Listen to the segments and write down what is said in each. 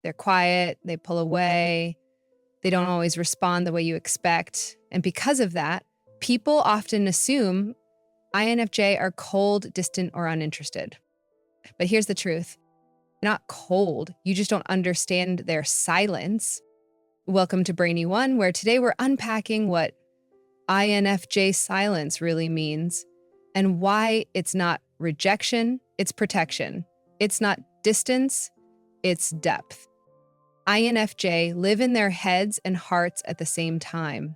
They're quiet, they pull away, they don't always respond the way you expect. And because of that, people often assume INFJ are cold, distant, or uninterested. But here's the truth. You're not cold, you just don't understand their silence. Welcome to Brainy One, where today we're unpacking what INFJ silence really means and why it's not rejection, it's protection. It's not distance, it's depth. INFJ live in their heads and hearts at the same time.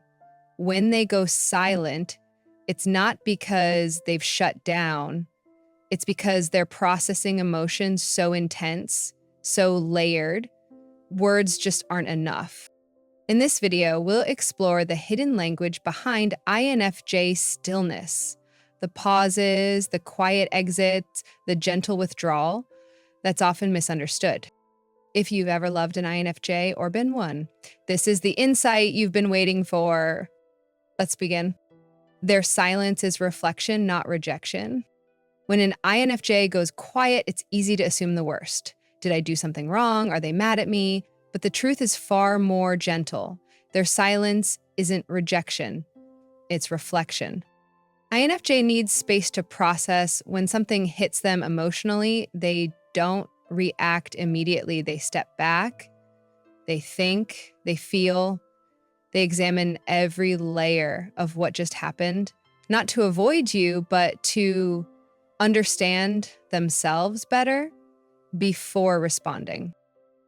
When they go silent, it's not because they've shut down. It's because they're processing emotions so intense, so layered, words just aren't enough. In this video, we'll explore the hidden language behind INFJ stillness, the pauses, the quiet exits, the gentle withdrawal that's often misunderstood. If you've ever loved an INFJ or been one, this is the insight you've been waiting for. Let's begin. Their silence is reflection, not rejection. When an INFJ goes quiet, it's easy to assume the worst. Did I do something wrong? Are they mad at me? But the truth is far more gentle. Their silence isn't rejection, it's reflection. INFJ needs space to process. When something hits them emotionally, they don't react immediately. They step back, they think, they feel, they examine every layer of what just happened, not to avoid you, but to understand themselves better before responding.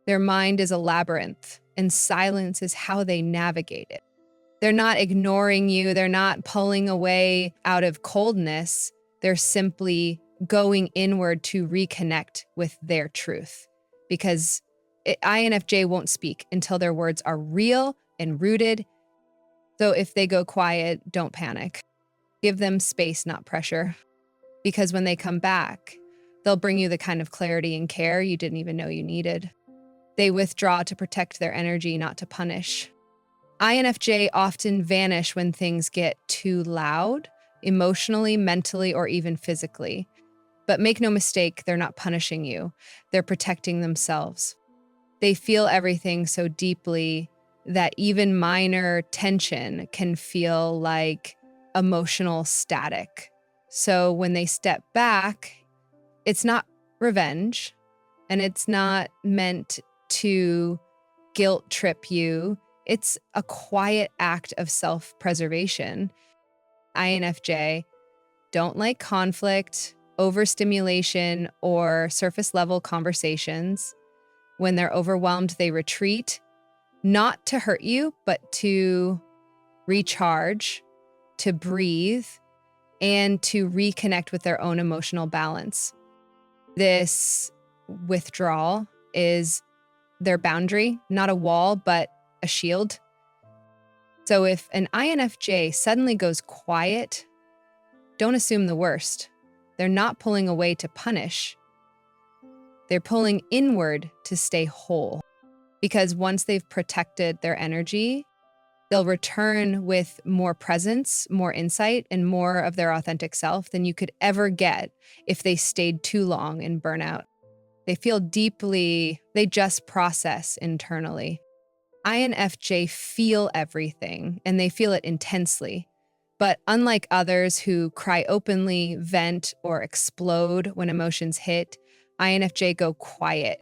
Their mind is a labyrinth, and silence is how they navigate it. They're not ignoring you. They're not pulling away out of coldness. They're simply going inward to reconnect with their truth. Because INFJ won't speak until their words are real and rooted. So if they go quiet, don't panic. Give them space, not pressure. Because when they come back, they'll bring you the kind of clarity and care you didn't even know you needed. They withdraw to protect their energy, not to punish. INFJ often vanish when things get too loud, emotionally, mentally, or even physically. But make no mistake, they're not punishing you. They're protecting themselves. They feel everything so deeply that even minor tension can feel like emotional static. So when they step back, it's not revenge, and it's not meant to guilt trip you. It's a quiet act of self-preservation. INFJ don't like conflict, overstimulation, or surface-level conversations. When they're overwhelmed, they retreat, not to hurt you, but to recharge, to breathe, and to reconnect with their own emotional balance. This withdrawal is their boundary, not a wall, but a shield. So if an INFJ suddenly goes quiet, don't assume the worst. They're not pulling away to punish. They're pulling inward to stay whole. Because once they've protected their energy, they'll return with more presence, more insight, and more of their authentic self than you could ever get if they stayed too long in burnout. They feel deeply, they just process internally. INFJ feel everything, and they feel it intensely. But unlike others who cry openly, vent, or explode when emotions hit, INFJ go quiet.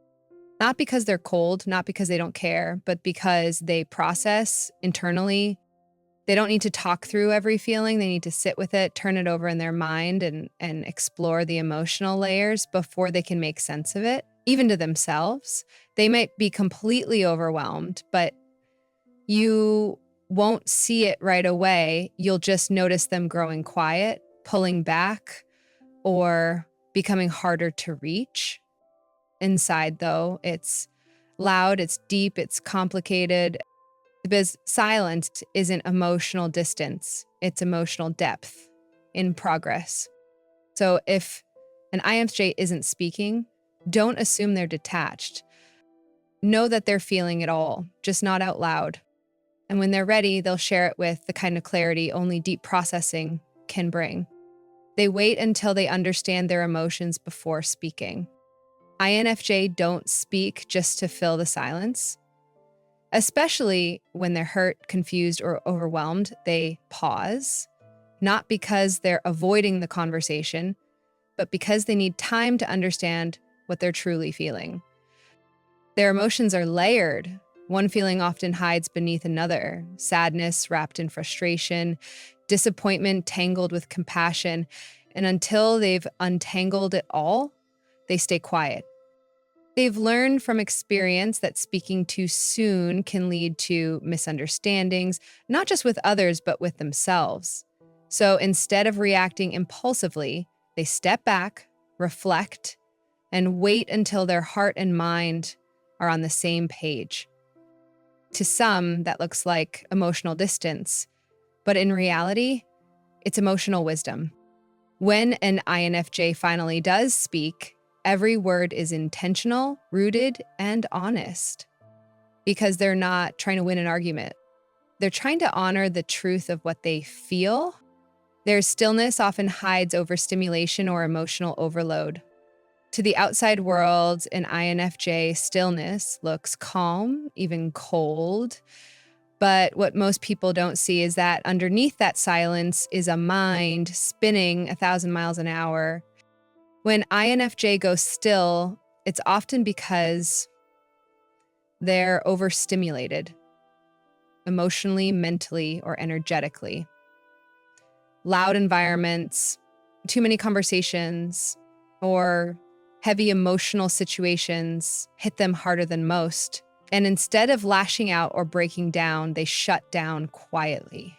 Not because they're cold, not because they don't care, but because they process internally. They don't need to talk through every feeling. They need to sit with it, turn it over in their mind, and explore the emotional layers before they can make sense of it, even to themselves. They might be completely overwhelmed, but you won't see it right away. You'll just notice them growing quiet, pulling back, or becoming harder to reach. Inside, though, it's loud, it's deep, it's complicated. Because silence isn't emotional distance, it's emotional depth in progress. So if an INFJ isn't speaking, don't assume they're detached. Know that they're feeling it all, just not out loud. And when they're ready, they'll share it with the kind of clarity only deep processing can bring. They wait until they understand their emotions before speaking. INFJ don't speak just to fill the silence. Especially when they're hurt, confused, or overwhelmed, they pause, not because they're avoiding the conversation, but because they need time to understand what they're truly feeling. Their emotions are layered. One feeling often hides beneath another: sadness wrapped in frustration, disappointment tangled with compassion. And until they've untangled it all, they stay quiet. They've learned from experience that speaking too soon can lead to misunderstandings, not just with others, but with themselves. So instead of reacting impulsively, they step back, reflect, and wait until their heart and mind are on the same page. To some, that looks like emotional distance, but in reality, it's emotional wisdom. When an INFJ finally does speak, every word is intentional, rooted, and honest, because they're not trying to win an argument. They're trying to honor the truth of what they feel. Their stillness often hides overstimulation or emotional overload. To the outside world, an INFJ stillness looks calm, even cold. But what most people don't see is that underneath that silence is a mind spinning 1,000 miles an hour. When INFJ goes still, it's often because they're overstimulated, emotionally, mentally, or energetically. Loud environments, too many conversations, or heavy emotional situations hit them harder than most. And instead of lashing out or breaking down, they shut down quietly.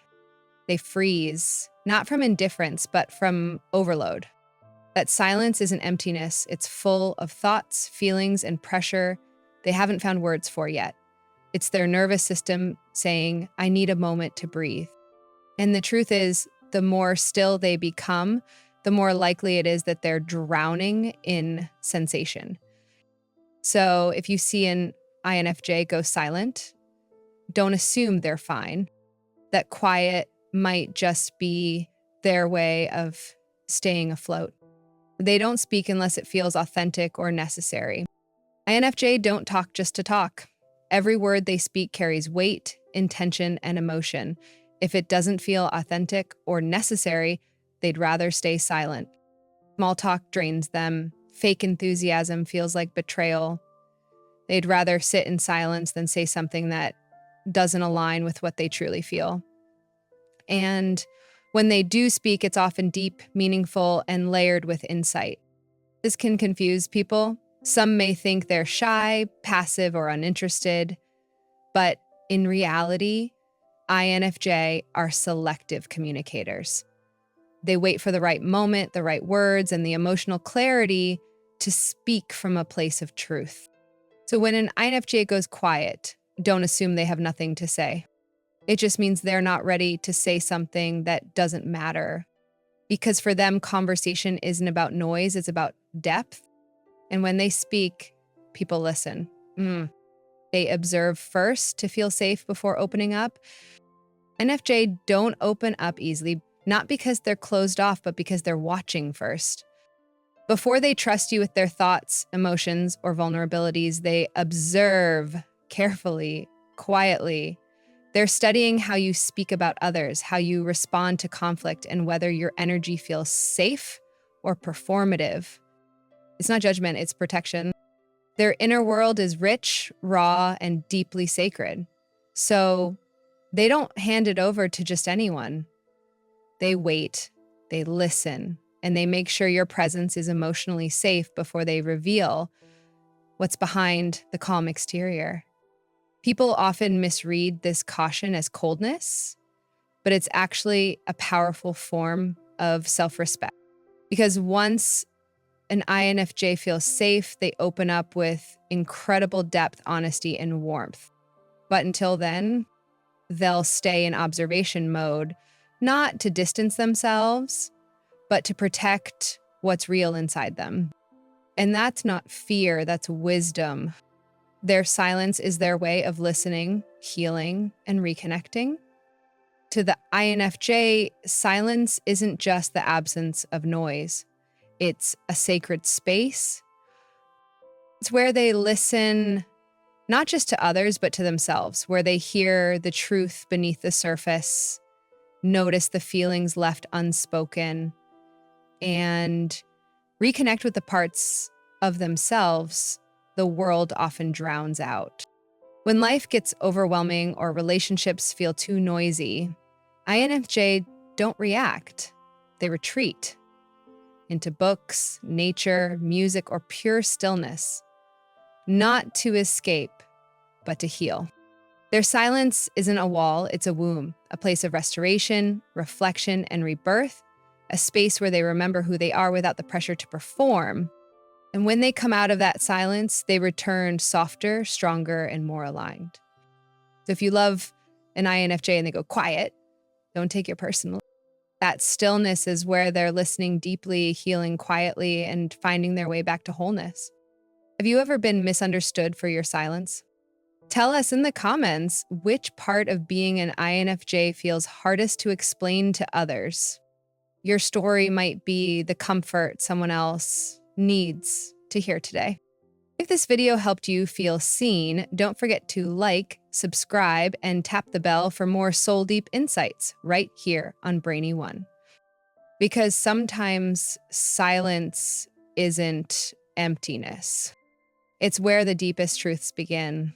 They freeze, not from indifference, but from overload. That silence isn't emptiness. It's full of thoughts, feelings, and pressure they haven't found words for yet. It's their nervous system saying, I need a moment to breathe. And the truth is, the more still they become, the more likely it is that they're drowning in sensation. So if you see an INFJ go silent, don't assume they're fine. That quiet might just be their way of staying afloat. They don't speak unless it feels authentic or necessary. INFJ don't talk just to talk. Every word they speak carries weight, intention, and emotion. If it doesn't feel authentic or necessary, they'd rather stay silent. Small talk drains them. Fake enthusiasm feels like betrayal. They'd rather sit in silence than say something that doesn't align with what they truly feel. And when they do speak, it's often deep, meaningful, and layered with insight. This can confuse people. Some may think they're shy, passive, or uninterested, but in reality, INFJ are selective communicators. They wait for the right moment, the right words, and the emotional clarity to speak from a place of truth. So when an INFJ goes quiet, don't assume they have nothing to say. It just means they're not ready to say something that doesn't matter. Because for them, conversation isn't about noise, it's about depth. And when they speak, people listen. They observe first to feel safe before opening up. INFJ don't open up easily, not because they're closed off, but because they're watching first. Before they trust you with their thoughts, emotions, or vulnerabilities, they observe carefully, quietly. They're studying how you speak about others, how you respond to conflict, and whether your energy feels safe or performative. It's not judgment, it's protection. Their inner world is rich, raw, and deeply sacred. So they don't hand it over to just anyone. They wait, they listen, and they make sure your presence is emotionally safe before they reveal what's behind the calm exterior. People often misread this caution as coldness, but it's actually a powerful form of self-respect. Because once an INFJ feels safe, they open up with incredible depth, honesty, and warmth. But until then, they'll stay in observation mode, not to distance themselves, but to protect what's real inside them. And that's not fear, that's wisdom. Their silence is their way of listening, healing, and reconnecting. To the INFJ, silence isn't just the absence of noise. It's a sacred space, It's where they listen not just to others, but to themselves, where they hear the truth beneath the surface, notice the feelings left unspoken, and reconnect with the parts of themselves the world often drowns out. When life gets overwhelming or relationships feel too noisy, INFJ don't react. They retreat into books, nature, music, or pure stillness, not to escape, but to heal. Their silence isn't a wall, it's a womb, a place of restoration, reflection, and rebirth, a space where they remember who they are without the pressure to perform. And when they come out of that silence, they return softer, stronger, and more aligned. So if you love an INFJ and they go quiet, don't take it personally. That stillness is where they're listening deeply, healing quietly, and finding their way back to wholeness. Have you ever been misunderstood for your silence? Tell us in the comments which part of being an INFJ feels hardest to explain to others. Your story might be the comfort someone else needs to hear today. If this video helped you feel seen, don't forget to like, subscribe, and tap the bell for more soul-deep insights right here on Brainy One. Because sometimes silence isn't emptiness. It's where the deepest truths begin.